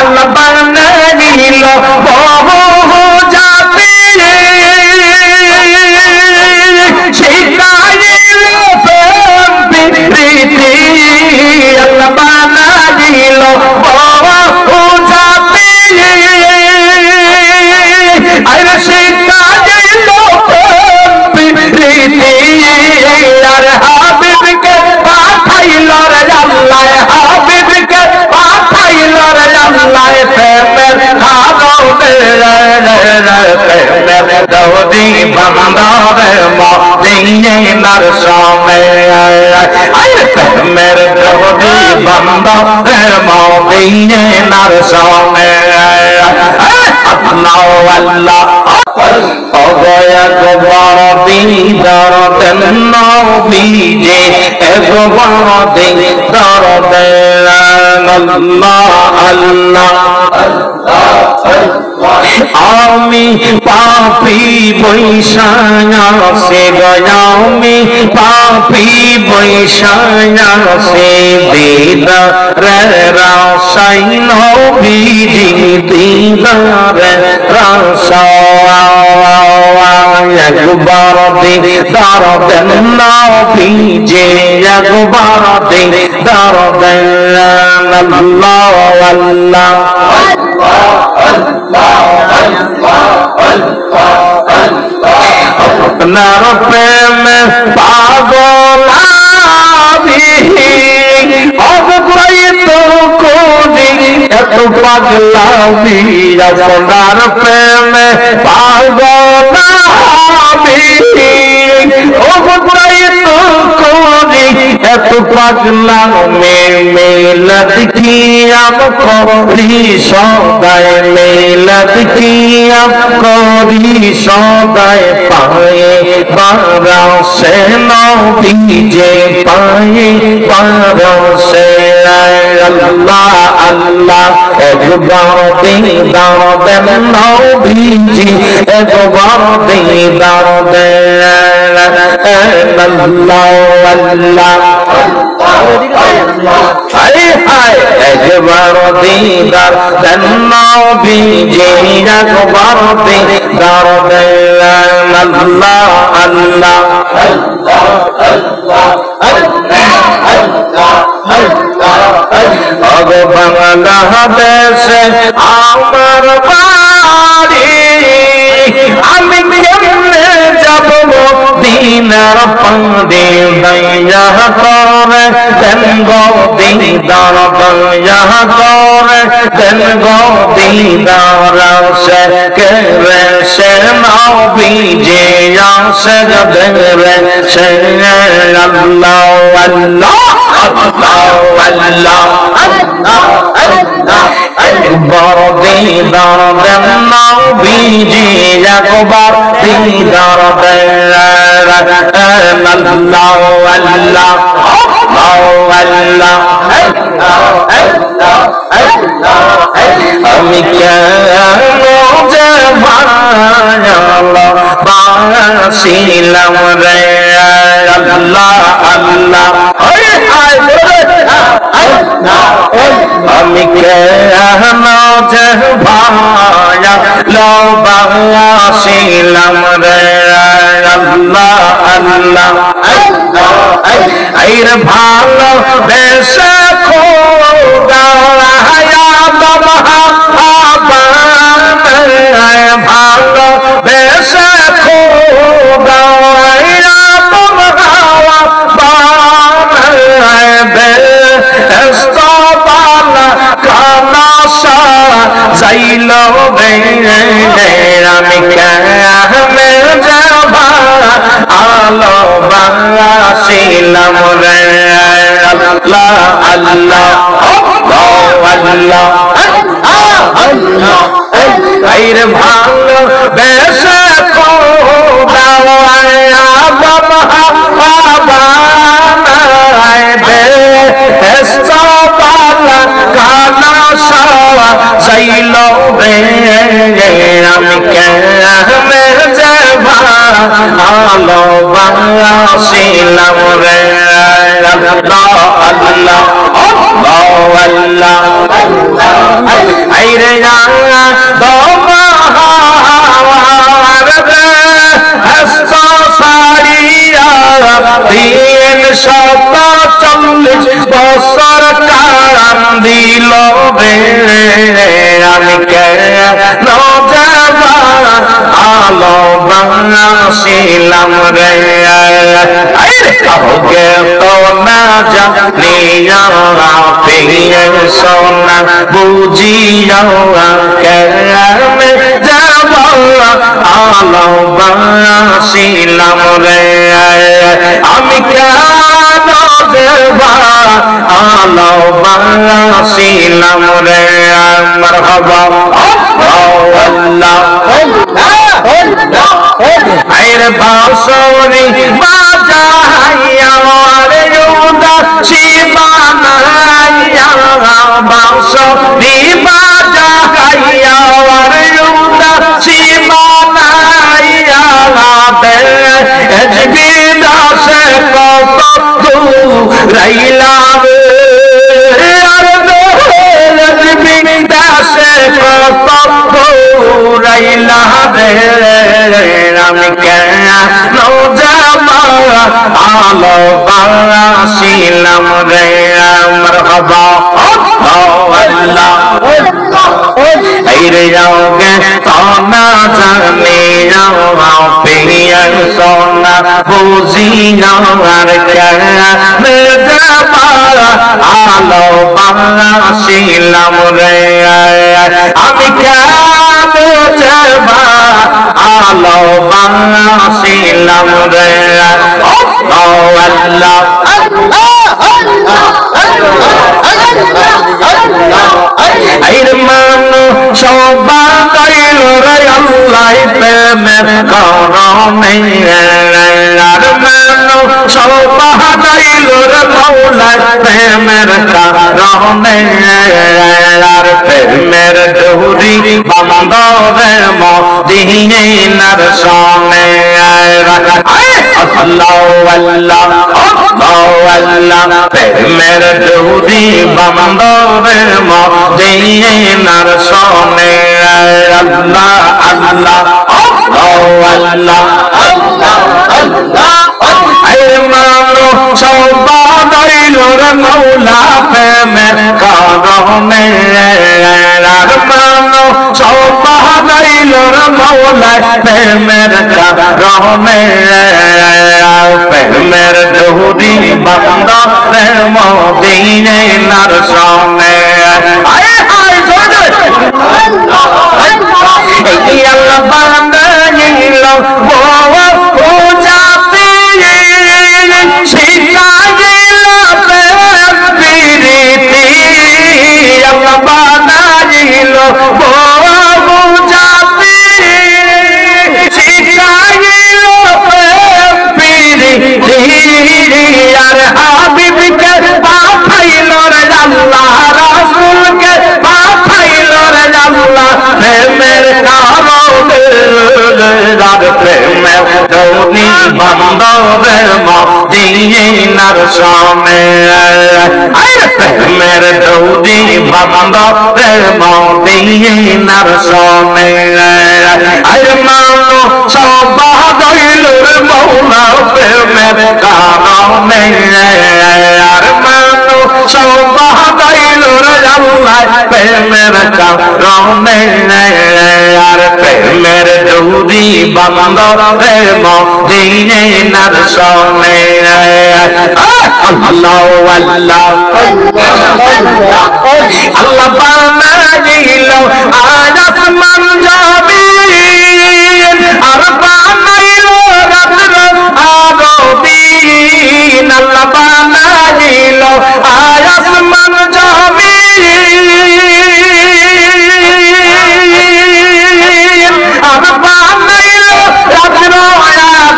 আল্লাহ বানাইল বহু জাতি শিখাইল প্রেম প্রীতি আল্লাহ বানাইল বহু জাতি আর শিখাইল প্রেম প্রীতি আর হাবিবকে পাঠাইল রে আল্লাহ হাবিবকে পাঠাইল রে আল্লাহ প্রেমের খাদমে প্রেমের দৌদি বান্দারে মদিনার সামনে প্রেমের দৌদি বান্দারে মদিনার সামনে আল্লাহ আল্লাহ একবার দিদার দেন নবীজি একবার দিদার দেন আল্লাহ আল্লাহ আমি পাপী বৈশায়া সে গয়ামি পাপী বৈশায়া সে দিদার রাসাই নবীজি দিদার রাসা একবার দিদার দেন নবীজি একবার দিদার দেন আল্লাহ আল্লাহ আপনার প্রেমে পাগল আমি অবৈত করি এত পাগলামি আপনার প্রেমে পাগল আমি অবৈত করি এত পাগলামি মিলত কি আম করি সদায় মিলত কি আম করি সদায় পায়ে বারসে নবীজে পায়ে বারসে আল্লাহ আল্লাহ একবার দিদার দেন নবীজি একবার দিদার দেন আল্লাহ আল্লাহ হায় হায় একবার দিদার দেন নবীজি একবার দিদার দেন আল্লাহ আল্লাহ বাংলাদেশে আমার বাড়ি আমি কেমনে যাব মদিনার পাড়ে দয়া করে দেন গো দিদার দয়া করে দেন গো দিদার সে করে সে নবীজি আসে দেবে সে আল্লাহ আল্লাহ আল্লাহ একবার দিদার দেন নবীজি একবার দিদার দেন আল্লাহ আল্লাহ আল্লাহ আমি কেন যে বাসিলাম রে আল্লাহ আল্লাহ আমি কেন যে বাসিলাম রে আল্লাহ আল্লাহ আইর ভালো বেশে খোদা ভালো বেশে খোদা যাইল আমি কেমনে যাব আলো বাংলাছিলাম রে আল্লাহ আল্লাহ আল্লাহ আল্লাহ আইরে ভালো বেশে যাইল আমি কেমনে যাব আলো বাংলাছিলাম রে আল্লাহ আল্লাহ আল্লাহ আইরে বছর কারাম দিল রে আমি কেন আলো বাংলাছিলাম রে কে তো না জানিয়া পেয়ে সোনা বুঝিয়া কেমনে যাব আলো বাংলাছিলাম রে আমি কেন দেবা আলো বাংলাছিলাম রে মারহাবা আল্লাহ আইরে বাঁশরি বাজাইয়া রে উদাসী বানাইয়া বাঁশরি বাজাইয়া রে উদাসী বানাইয়া এজবি দাসে কত রাইলা রে এজবি দাসে কত রাইলা রে আমি কেন যাব আলো বাংলাছিলাম রে মারহাবা আল্লাহ আইরে যাওগে তোনা জানি যাও পেয়ে সোনা বুঝি আর কেন যাব আলো বাংলাছিলাম রে আমি কেন যাব আলো বাংলাছিলাম রে আল্লাহ আইর মানু সবা কইল রে আল্লাহ প্রেমের করমে আর মানু সবা কইল রে মওলা প্রেমের করমে আর প্রেমের ডোরি বাঁধবে মদিনার সনে আল্লাহ আল্লাহ আল্লাহ প্রেমের ডোরি বাঁধবে মদিনার সনে আল্লাহ আল্লাহ আল্লাহ আল্লাহ আইরে মানো সবা দইল রে মওলা প্রেমের করমে আর মানো সবা দইল রে মওলা প্রেমের করমে প্রেমের ডোরি বাঁধবে মদিনার সনে আল্লাহ বানাইল জাতি শিখাইল প্রীতি আল্লাহ বানাইল জাতি শিখাইল প্রীতি আর হাবিবকে পাঠাইল রে আল্লাহ রাসূলকে পাঠাইল রে আল্লাহ প্রেমের প্রেমের ডোরি বাঁধবে মদিনার সনে প্রেমের ডোরি বাঁধবে মদিনার সনে আর মানো সবা দইল রে মওলা প্রেমের কারণে আর মানো সবা দইল রে আল্লাহ প্রেমের কারণে আর প্রেমের ডোরি বাঁধবে মদিনার সনে আল্লাহ আল্লাহ আল্লাহ বানাইল আসমান জমিন আর বানাইল রাত্র আর দিন আল্লাহ বানাইল আসমান জমিন আর বানাইল রাত্র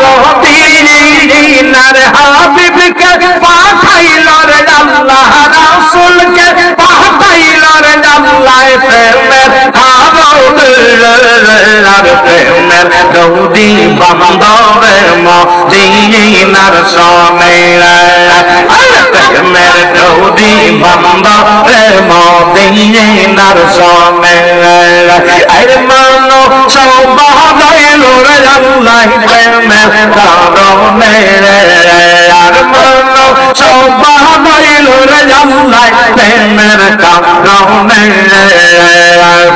আর দিন আর হাবিবকে পাঠাইল রে আল্লাহ রাসূলকে পাঠাইল রে আল্লাহ প্রেমের আর প্রেমের ডোরি বাঁধবে মদিনার সনে প্রেমের ডোরি বাঁধবে মদিনার নার সনে আরে মানো সবাইল রে আল্লাহ প্রেমের কারণে আর মানো সবাইল রে আল্লাহ প্রেমের কারণে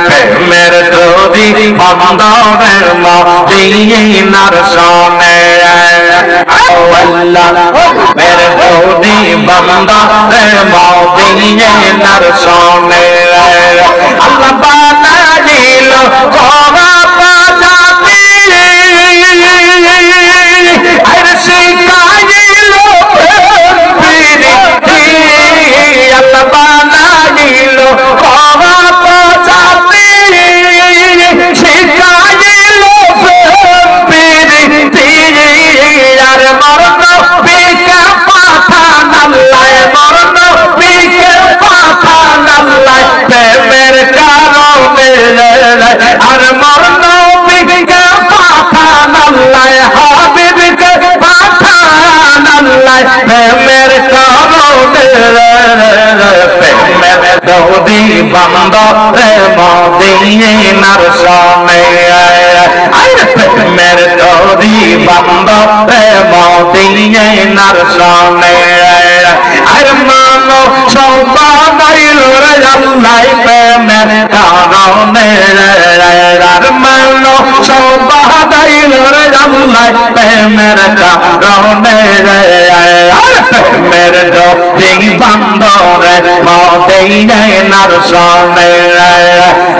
প্রেমের যদি বন্ধনের মদিনার সনে আল্লাহ মেরে যদি বন্ধনের মদিনার সনে আল্লাহ বানাইল কবা পাজাতি আর শিখাইল প্রীতি আল্লাহ বানাইল কবা পাজাতি শিখাইল প্রীতি আর মরণ বিকে পাঠান আল্লাহ মরণ বিকে পাঠান আল্লাহ প্রেমের কারণে আর মরণ বিকে পাঠান আল্লাহ হাবিবকে পাঠান আল্লাহ প্রেমের কারণে প্রেমের দৌদি বন্ধ রে মদিনার সনে প্রেমের দৌদি বন্ধ রে মদিনার সনে আর মানো সবাইল রে আল্লাহ প্রেমের কারণে আর মানো সবাইল রে আল্লাহ প্রেমের কারণে আর প্রেমের দৌদি বন্ধ রে মদিনার সনে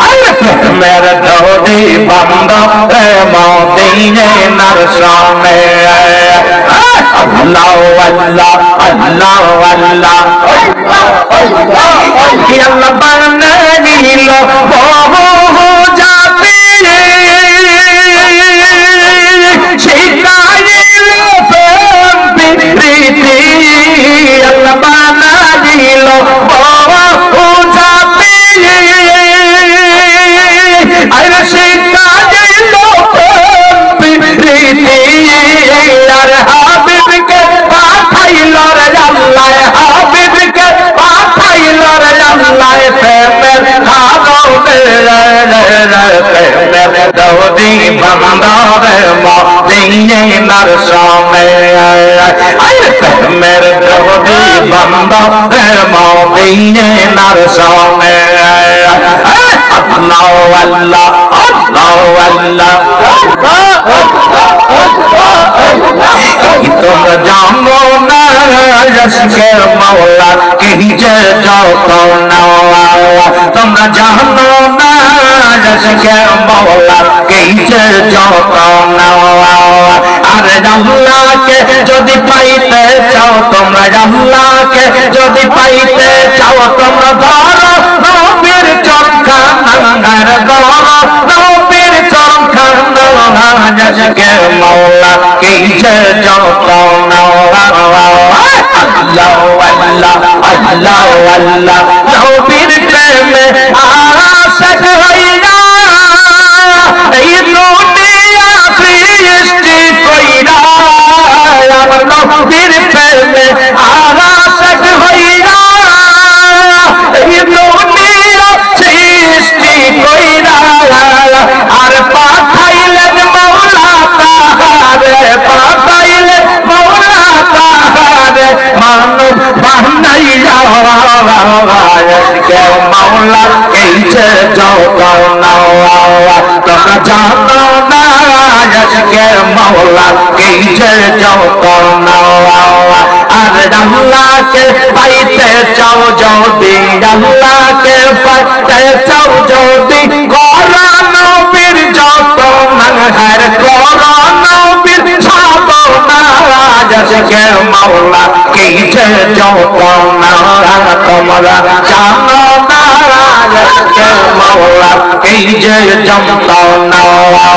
আর প্রেমের দৌদি বন্ধ রে মদিনার সনে আল্লাহ আল্লাহ আল্লাহ আল্লাহ আল্লাহ বানাইল বহু জাতি শিখাইল প্রেম প্রীতি আল্লাহ বানাইল বহু জাতি আর শিখাইল প্রেম প্রীতি আর হাবিবকে পাঠাইল রে আল্লাহ হাবিবকে পাঠাইল রে আল্লাহ প্রেমের কারণে প্রেমের দৌদি বন্ধ রে মদিনার সনে প্রেমের দৌদি বন্ধ রে মদিনার সনে আল্লাহ আল্লাহ আল্লাহ তোমরা জানো না রসকে মৌলা কহিছে যত নাওয়া তোমরা জানো না রসকে মৌলা কহিছে যত নাওয়া আর আল্লাহকে যদি পাইতে চাও তোমরা আল্লাহকে যদি পাইতে চাও তোমরা ধরো নবীর চরকা নাঙ্গার ধরো নবীর চরকা রসকে মৌলা কহিছে যত নাওয়া আল্লাহ আল্লাহ আল্লাহ আল্লাহ নবীর প্রেমে আশিক হইয়া এই দুনিয়া সৃষ্টি কইরা আমার নবীর প্রেমে আশিক হইয়া এই দুনিয়া সৃষ্টি কইরা আর পাঠাইলেন মওলা তাহারে পাঠাইলেন মওলা তাহারে মানব বানাইয়া আজকে মওলা এইছে যত নাওয়া তোমরা জানো না আজকে মওলা এইছে যত নাওয়া আর আল্লাহকে পাইতে চাও যদি আল্লাহকে পাইতে চাও যদি করা নবীর যত মানহার করা নবীর সাধনা আজকে মওলা কইছে যত নাওয়া তোমরা জানো না আজকে মওলা কইছে যত নাওয়া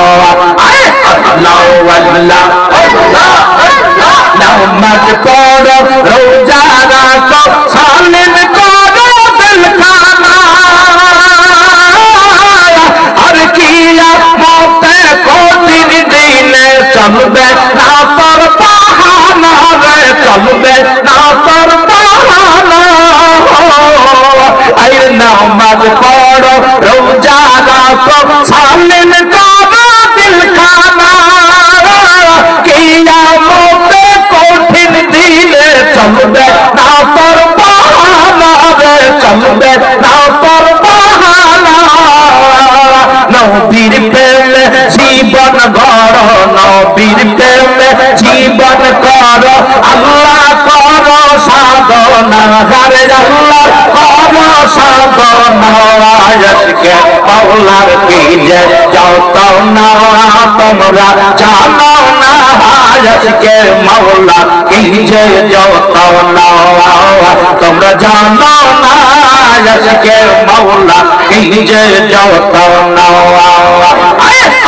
আল্লাহ আল্লাহ নামাজ পড়ো রোজা রাখো সালিম করো দিলখানা আর কিয়া মতে কোদিন দিনে চলবে না তোর বাহানা রে চলবে না তোর বাহানা আই নামাজ পড়ো গুনাহগারে আল্লাহর ক্ষমা আজকে মাওলার কি যে যত না তোমরা জানো না আজকে মাওলা কি যে যত না তোমরা জানো না আজকে মাওলা কি যে যত না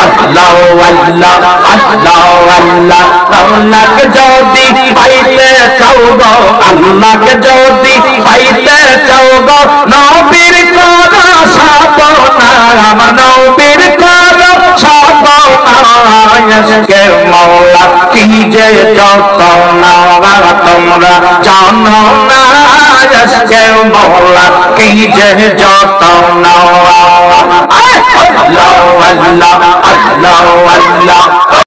আল্লাহ আল্লাহ আল্লাহ আল্লাহ আল্লাহকে যদি পাইতে চাও গো আল্লাহকে যদি পাইতে চাও গো নবীর করো সাধনা আমার নবীর করো সাধনা আজকে মাওলা কি যে যত না তোমরা জানো না আজকে মাওলা কি যে যত না আল্লাহ আল্লাহ আল্লাহ আল্লাহ